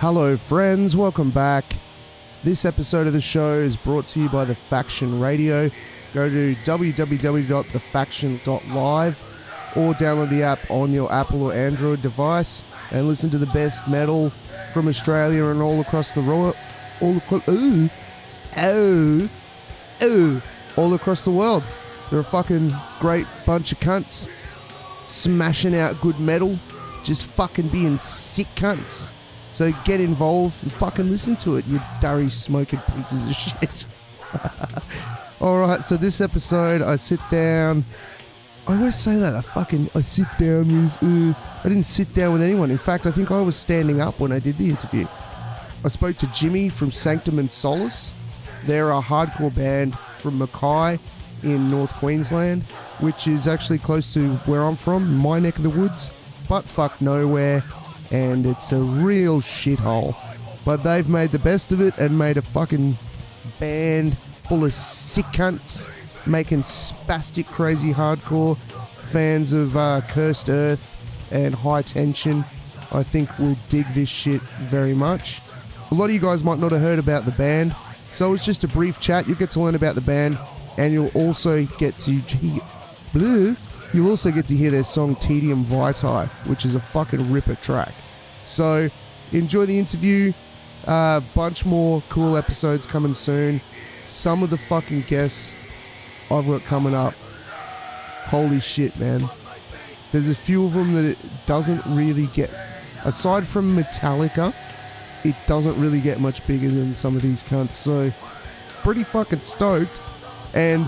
Hello friends, welcome back. This episode of the show is brought to you by The Faction Radio. Go to www.thefaction.live or download the app on your Apple or Android device and listen to the best metal from Australia and all across the world. All across the world. They're a fucking great bunch of cunts smashing out good metal, just fucking being sick cunts. So get involved and fucking listen to it, you durry smoking pieces of shit. Alright, so this episode I sit down. I always say that, I sit down with, I didn't sit down with anyone. In fact, I think I was standing up when I did the interview. I spoke to Jimmy from Sanctum Solace. They're a hardcore band from Mackay in North Queensland, which is actually close to where I'm from, my neck of the woods, but fuck nowhere, and it's a real shithole. But they've made the best of it and made a fucking band full of sick cunts making spastic crazy hardcore. Fans of Cursed Earth and High Tension, I think, will dig this shit very much. A lot of you guys might not have heard about the band, so it's just a brief chat. You'll get to learn about the band, and you'll also get to hear their song Taedium Vitae, which is a fucking ripper track. So enjoy the interview. Bunch more cool episodes coming soon. Some of the fucking guests I've got coming up, holy shit, man. There's a few of them that it doesn't really get, aside from Metallica, it doesn't really get much bigger than some of these cunts. So pretty fucking stoked. And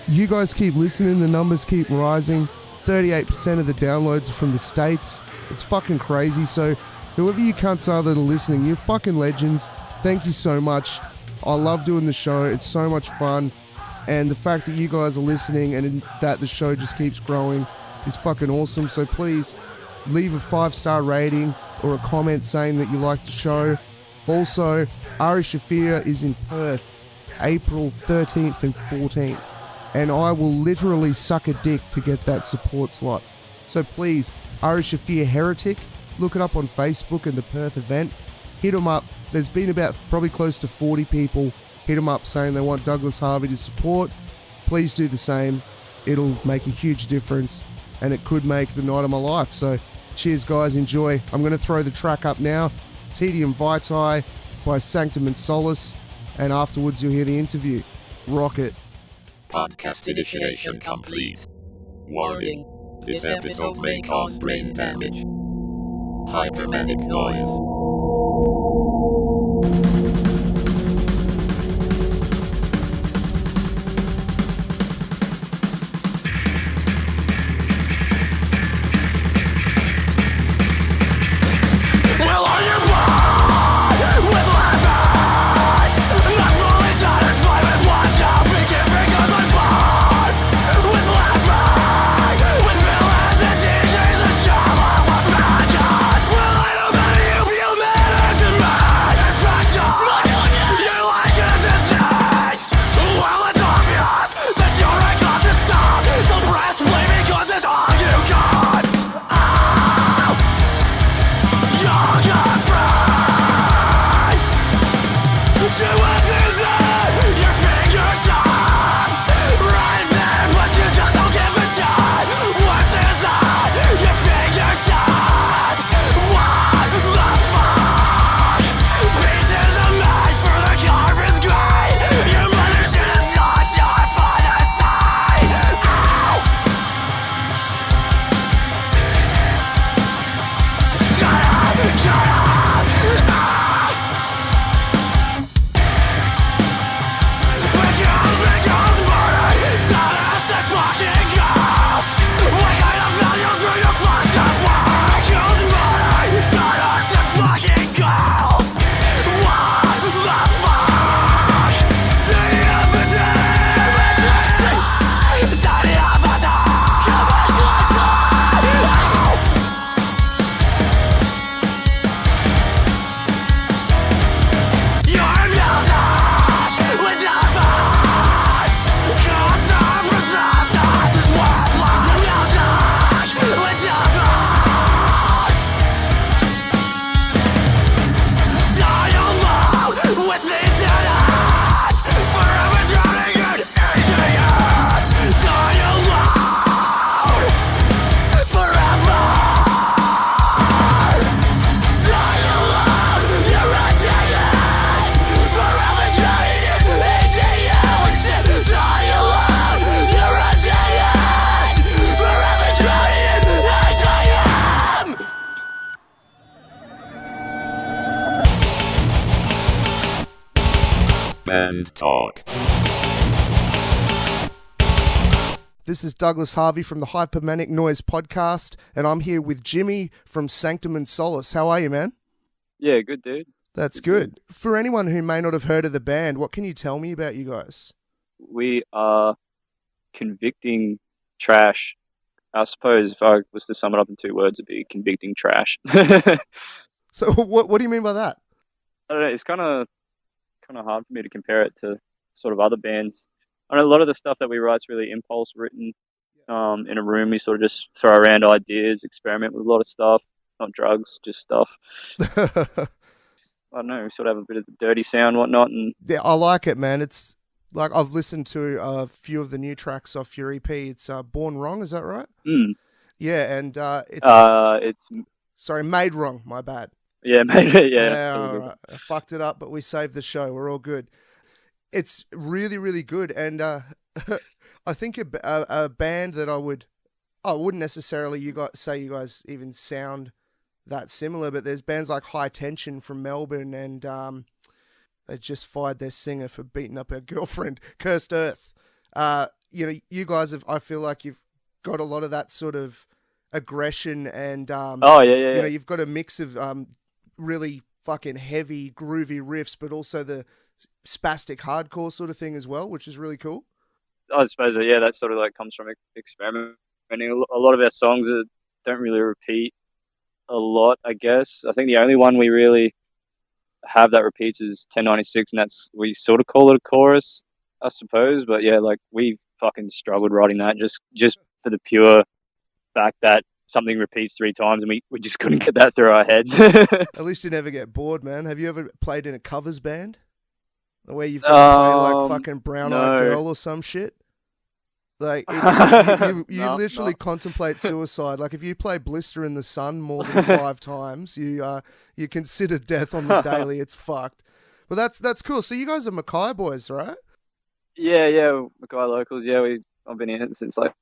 you guys keep listening, the numbers keep rising. 38% of the downloads are from the States. It's fucking crazy. So whoever you cunts are that are listening, you're fucking legends. Thank you so much. I love doing the show. It's so much fun. And the fact that you guys are listening and that the show just keeps growing is fucking awesome. So please leave a 5-star rating or a comment saying that you like the show. Also, Ari Shafir is in Perth, April 13th and 14th. And I will literally suck a dick to get that support slot. So please, Ari Shafir Heretic, look it up on Facebook and the Perth event. Hit them up. There's been about probably close to 40 people hit them up saying they want Douglas Harvey to support. Please do the same. It'll make a huge difference and it could make the night of my life. So cheers guys, enjoy. I'm going to throw the track up now. Taedium Vitae by Sanctum Solace, and afterwards you'll hear the interview. Rock it. Podcast initiation complete. Warning. This episode may cause brain damage. Manic Noize. Well, I don't know you feel better tonight. Band Talk. This is Douglas Harvey from the Manic Noize podcast, and I'm here with Jimmy from Sanctum Solace. How are you, man? Yeah, good, dude. That's good. For anyone who may not have heard of the band, what can you tell me about you guys? We are convicting trash. I suppose if I was to sum it up in 2 words, it'd be convicting trash. So what do you mean by that? I don't know. It's kind of hard for me to compare it to sort of other bands. I know a lot of the stuff that we write is really impulse written. In a room, we sort of just throw around ideas, experiment with a lot of stuff. Not drugs, just stuff. I don't know. We sort of have a bit of the dirty sound, whatnot, and Yeah, I like it, man. It's like I've listened to a few of the new tracks off your EP. It's Born Wrong, is that right? Yeah, and it's sorry, Made Wrong. My bad. yeah, maybe Yeah, all right. I fucked it up, but we saved the show. We're all good. It's really, really good, and I think a band that I wouldn't necessarily you guys even sound that similar, but there's bands like High Tension from Melbourne, and they just fired their singer for beating up her girlfriend, Cursed Earth. You guys have. I feel like you've got a lot of that sort of aggression, and you've got a mix of really fucking heavy, groovy riffs, but also the spastic hardcore sort of thing as well, which is really cool. I suppose that sort of like comes from experimenting. A lot of our songs don't really repeat a lot, I guess. I think the only one we really have that repeats is 1096, and we sort of call it a chorus, I suppose. But yeah, like we've fucking struggled writing that just for the pure fact that something repeats 3 times, and we just couldn't get that through our heads. At least you never get bored, man. Have you ever played in a covers band where you've got to play like fucking Brown Eyed Girl or some shit? Like you literally contemplate suicide. Like if you play Blister in the Sun more than 5 times, you consider death on the daily. It's fucked. But that's cool. So you guys are Mackay boys, right? Yeah, Mackay locals. Yeah, I've been here since like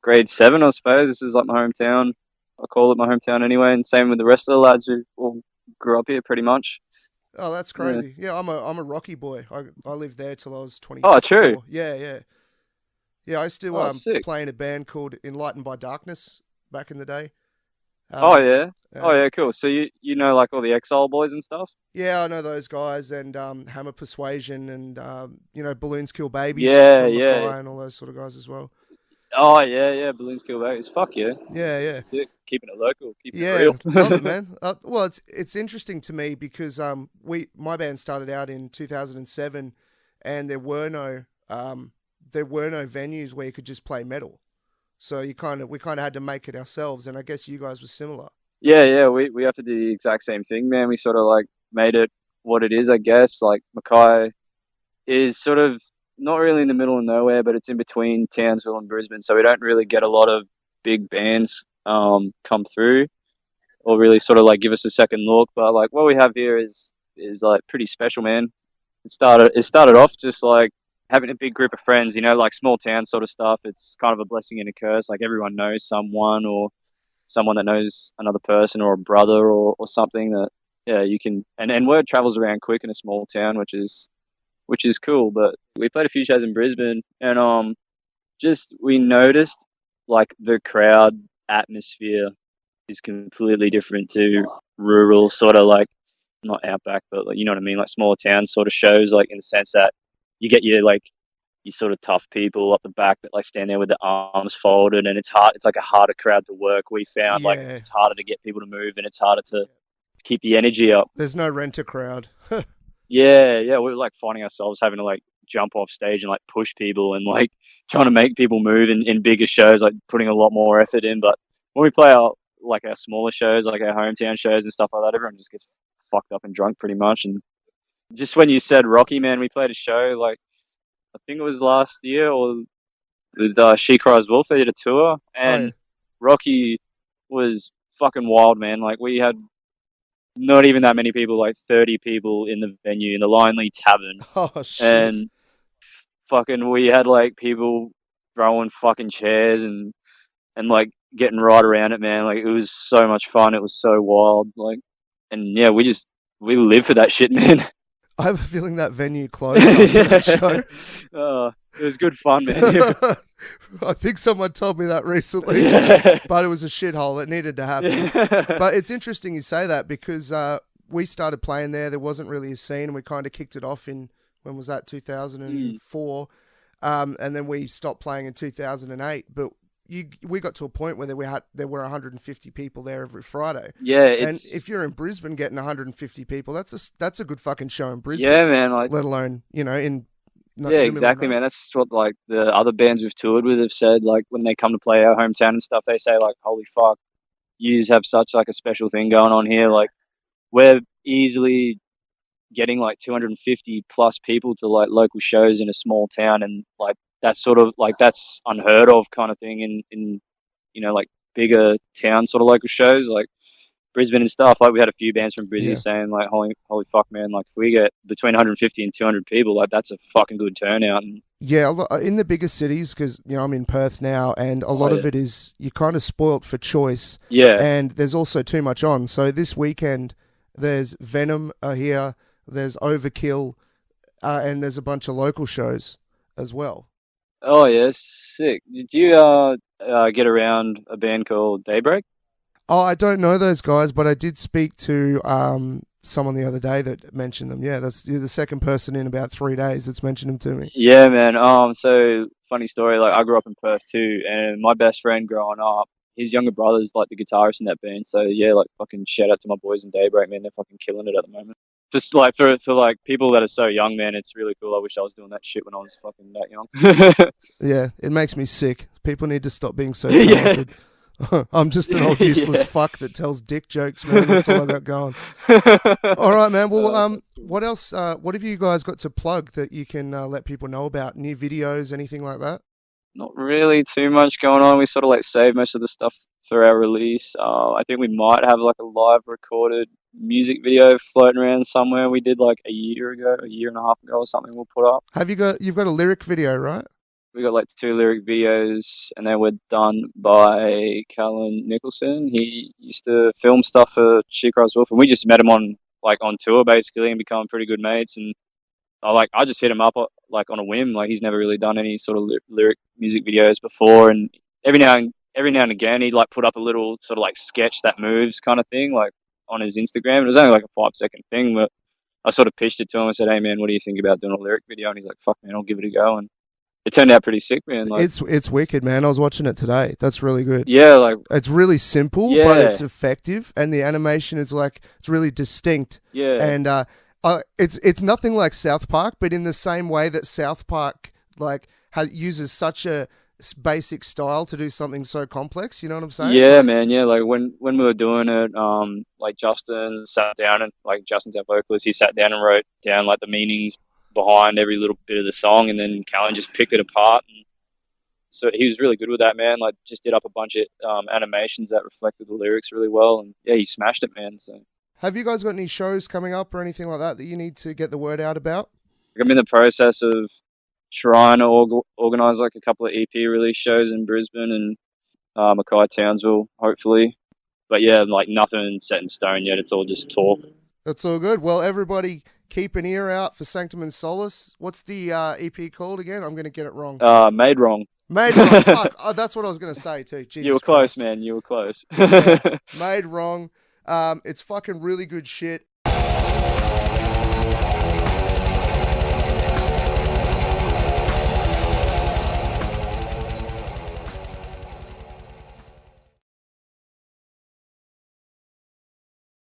grade 7, I suppose. This is like my hometown. I call it my hometown anyway. And same with the rest of the lads who all grew up here, pretty much. Oh, that's crazy. Yeah, I'm a Rocky boy. I lived there till I was 24. Oh, true. Yeah. Yeah, I still play in a band called Enlightened by Darkness back in the day. Cool. So you know like all the Exile boys and stuff? Yeah, I know those guys, and Hammer Persuasion, and Balloons Kill Babies from Mackay and all those sort of guys as well. Oh yeah, Balloons Kill Babies. Fuck yeah. Yeah. That's it. Keeping it local, keeping it real. Love it, man. Well, it's interesting to me because my band started out in 2007, and there were no venues where you could just play metal. So we kind of had to make it ourselves, and I guess you guys were similar. Yeah, we have to do the exact same thing, man. We sort of like made it what it is, I guess. Like Mackay is sort of not really in the middle of nowhere, but it's in between Townsville and Brisbane, so we don't really get a lot of big bands come through or really sort of like give us a second look. But like what we have here is like pretty special, man. It started off just like having a big group of friends, like small town sort of stuff. It's kind of a blessing and a curse. Like everyone knows someone or someone that knows another person or a brother or something that, yeah, you can, and word travels around quick in a small town, which is cool. But we played a few shows in Brisbane, and we noticed like the crowd atmosphere is completely different to rural sort of like, not outback, but like, you know what I mean? Like smaller town sort of shows, like in the sense that you get your sort of tough people up the back that like stand there with their arms folded, and it's hard. It's like a harder crowd to work. We found like it's harder to get people to move, and it's harder to keep the energy up. There's no renter crowd. Yeah. We're like finding ourselves having to like jump off stage and like push people and like trying to make people move in bigger shows, like putting a lot more effort in. But when we play our smaller shows, like our hometown shows and stuff like that, everyone just gets fucked up and drunk pretty much. And just when you said Rocky, man, we played a show like I think it was last year or with She Cries Wolf. They did a tour, and Rocky was fucking wild, man. Like we had not even that many people, like 30 people in the venue in the Lonely Tavern. Oh shit! And fucking we had like people throwing fucking chairs and like getting right around it, man. Like it was so much fun. It was so wild. Like, and yeah, we live for that shit, man. I have a feeling that venue closed after that show. It was good fun, man. I think someone told me that recently, but it was a shithole. It needed to happen. But it's interesting you say that because we started playing there. There wasn't really a scene, and we kind of kicked it off in, when was that, 2004? And then we stopped playing in 2008. But we got to a point where there were 150 people there every Friday. Yeah, and if you're in Brisbane getting 150 people, that's a good fucking show in Brisbane. Yeah, man. Like, let alone, you know, in exactly, man. That's what like the other bands we've toured with have said. Like when they come to play our hometown and stuff, they say like, "Holy fuck, yous have such like a special thing going on here." Like we're easily getting like 250 plus people to like local shows in a small town, and like that's sort of like that's unheard of kind of thing in you know like bigger town sort of local shows like Brisbane and stuff. Like we had a few bands from Brisbane saying like, holy fuck, man, like if we get between 150 and 200 people, like that's a fucking good turnout. And yeah, in the bigger cities, because you know I'm in Perth now, and a lot of it is you're kind of spoilt for choice. Yeah, and there's also too much on. So this weekend there's Venom here, there's Overkill, and there's a bunch of local shows as well. Oh yeah, sick. Did you get around a band called Daybreak? Oh, I don't know those guys, but I did speak to someone the other day that mentioned them. Yeah, you're the second person in about 3 days that's mentioned them to me. Yeah, man. So funny story. Like I grew up in Perth too, and my best friend growing up, his younger brother's like the guitarist in that band. So yeah, like fucking shout out to my boys in Daybreak, man. They're fucking killing it at the moment. Just like for like people that are so young, man, it's really cool. I wish I was doing that shit when I was fucking that young. Yeah, it makes me sick. People need to stop being so talented. I'm just an old useless fuck that tells dick jokes, man. That's all I got going. All right, man. Well, what else? What have you guys got to plug that you can let people know about? New videos, anything like that? Not really too much going on. We sort of like save most of the stuff for our release. I think we might have like a live recorded music video floating around somewhere. We did like a year and a half ago or something. We'll put up. You've got a lyric video, right? We got like 2 lyric videos, and they were done by Callan Nicholson. He used to film stuff for She Cries Wolf, and we just met him on tour basically, and become pretty good mates. And I just hit him up like on a whim. Like he's never really done any sort of lyric music videos before, and every now and again he'd like put up a little sort of like sketch that moves kind of thing like on his Instagram. It was only like a 5-second thing, but I sort of pitched it to him and said, "Hey man, what do you think about doing a lyric video?" And he's like, "Fuck man, I'll give it a go." And it turned out pretty sick, man. Like, it's wicked, man. I was watching it today. That's really good. Yeah, like it's really simple, but it's effective, and the animation is like it's really distinct. Yeah, and it's nothing like South Park, but in the same way that South Park like uses such a basic style to do something so complex. You know what I'm saying? Yeah, man. Yeah, like when we were doing it, like Justin sat down and like Justin's our vocalist. He sat down and wrote down like the meanings behind every little bit of the song, and then Callan just picked it apart, and so he was really good with that, man. Like just did up a bunch of animations that reflected the lyrics really well, and yeah, he smashed it, man. So have you guys got any shows coming up or anything like that you need to get the word out about? I'm in the process of trying to organize like a couple of EP release shows in Brisbane and Mackay, Townsville, hopefully, but yeah, like nothing set in stone yet. It's all just talk. That's all good. Well, everybody keep an ear out for Sanctum Solace. What's the EP called again? I'm going to get it wrong. Made Wrong. Made Wrong. Fuck. Oh, that's what I was going to say too. Jesus you were Christ. Close, man. You were close. Yeah. Made Wrong. It's fucking really good shit.